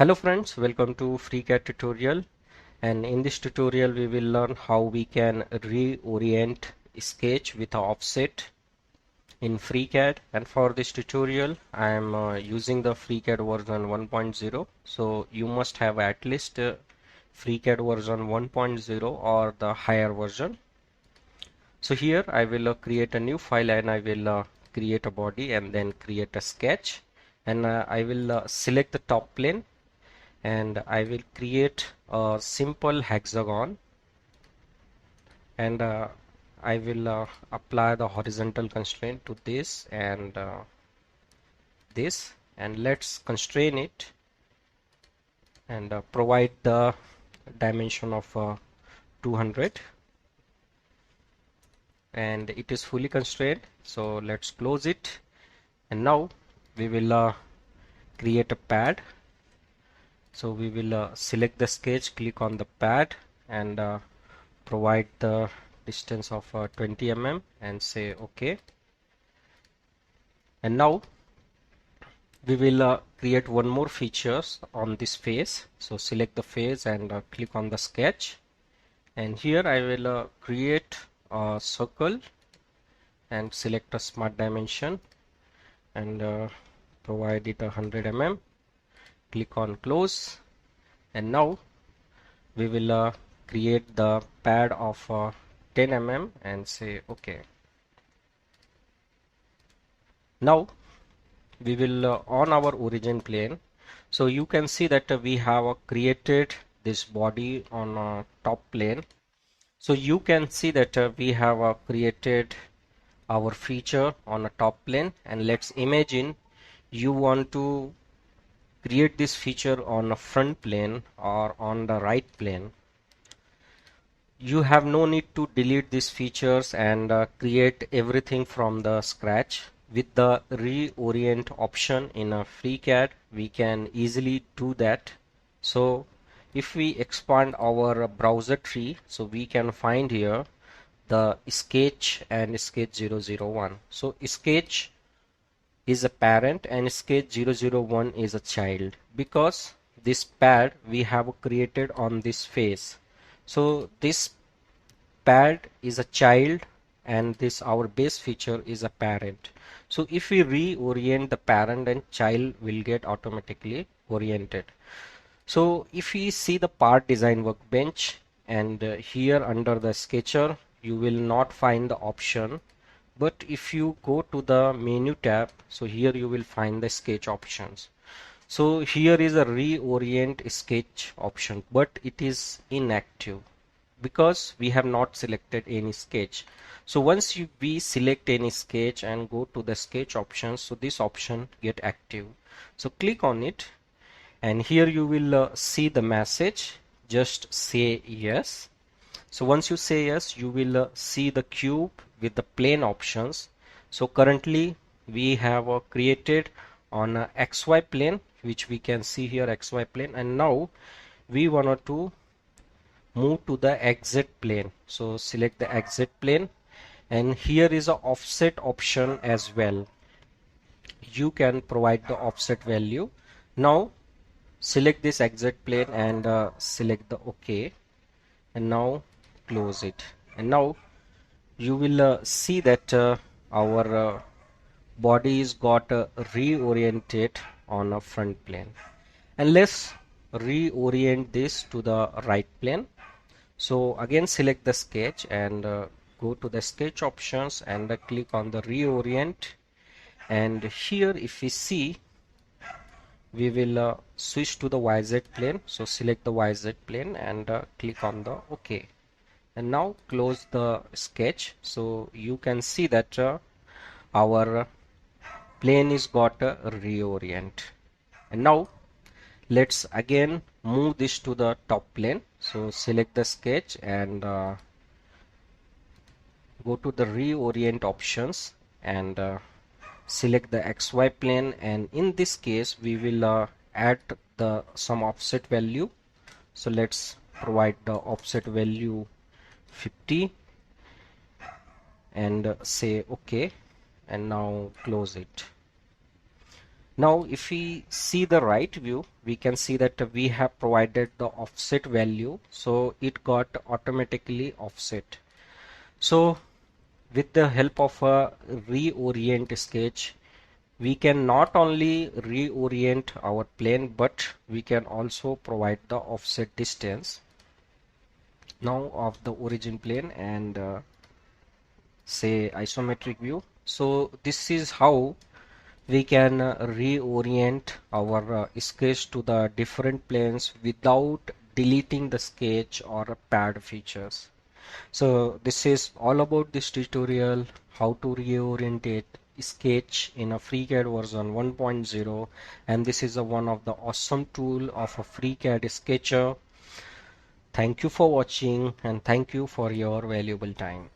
Hello friends, welcome to FreeCAD tutorial, and in this tutorial we will learn how we can reorient sketch with an offset in FreeCAD. And for this tutorial I am using the FreeCAD version 1.0, so you must have at least FreeCAD version 1.0 or the higher version. So here I will create a new file and I will create a body and then create a sketch, and I will select the top plane and I will create a simple hexagon, and I will apply the horizontal constraint to this and this, and let's constrain it and provide the dimension of 200, and it is fully constrained, so let's close it. And now we will create a pad. So we will select the sketch, click on the pad and provide the distance of 20 mm and say OK. And now we will create one more features on this face. So select the face and click on the sketch, and here I will create a circle and select a smart dimension and provide it 100 mm. Click on close, and now we will create the pad of 10 mm and say OK. Now we will on our origin plane, so you can see that we have created this body on top plane. So you can see that we have created our feature on a top plane, and let's imagine you want to create this feature on a front plane or on the right plane. You have no need to delete these features and create everything from the scratch. With the reorient option in a FreeCAD, we can easily do that. So if we expand our browser tree, so we can find here the sketch and sketch 001. So sketch is a parent and sketch 001 is a child, because this pad we have created on this face. So this pad is a child and this our base feature is a parent. So if we reorient, the parent and child will get automatically oriented. So if we see the part design workbench, and here under the sketcher you will not find the option, but if you go to the menu tab, so here you will find the sketch options. So here is a reorient sketch option, but it is inactive because we have not selected any sketch. So once we select any sketch and go to the sketch options, so this option get active. So click on it, and here you will see the message, just say yes. So once you say yes, you will see the cube with the plane options. So currently we have created on a XY plane, which we can see here XY plane, and now we wanted to move to the exit plane. So select the exit plane, and here is a offset option as well. You can provide the offset value. Now select this exit plane and select the OK, and now close it. And now you will see that our body is got reoriented on a front plane. And let's reorient this to the right plane. So again select the sketch and go to the sketch options and click on the reorient, and here if we see, we will switch to the YZ plane. So select the YZ plane and click on the OK, and now close the sketch. So you can see that our plane is got a reorient. And now let's again move this to the top plane. So select the sketch and go to the reorient options and select the XY plane, and in this case we will add the some offset value. So let's provide the offset value 50 and say OK, and now close it. Now if we see the right view, we can see that we have provided the offset value, so it got automatically offset. So with the help of a reorient sketch, we can not only reorient our plane, but we can also provide the offset distance now of the origin plane and say isometric view. So this is how we can reorient our sketch to the different planes without deleting the sketch or pad features. So this is all about this tutorial, how to reorientate sketch in a FreeCAD version 1.0, and this is one of the awesome tool of a FreeCAD sketcher. Thank you for watching and thank you for your valuable time.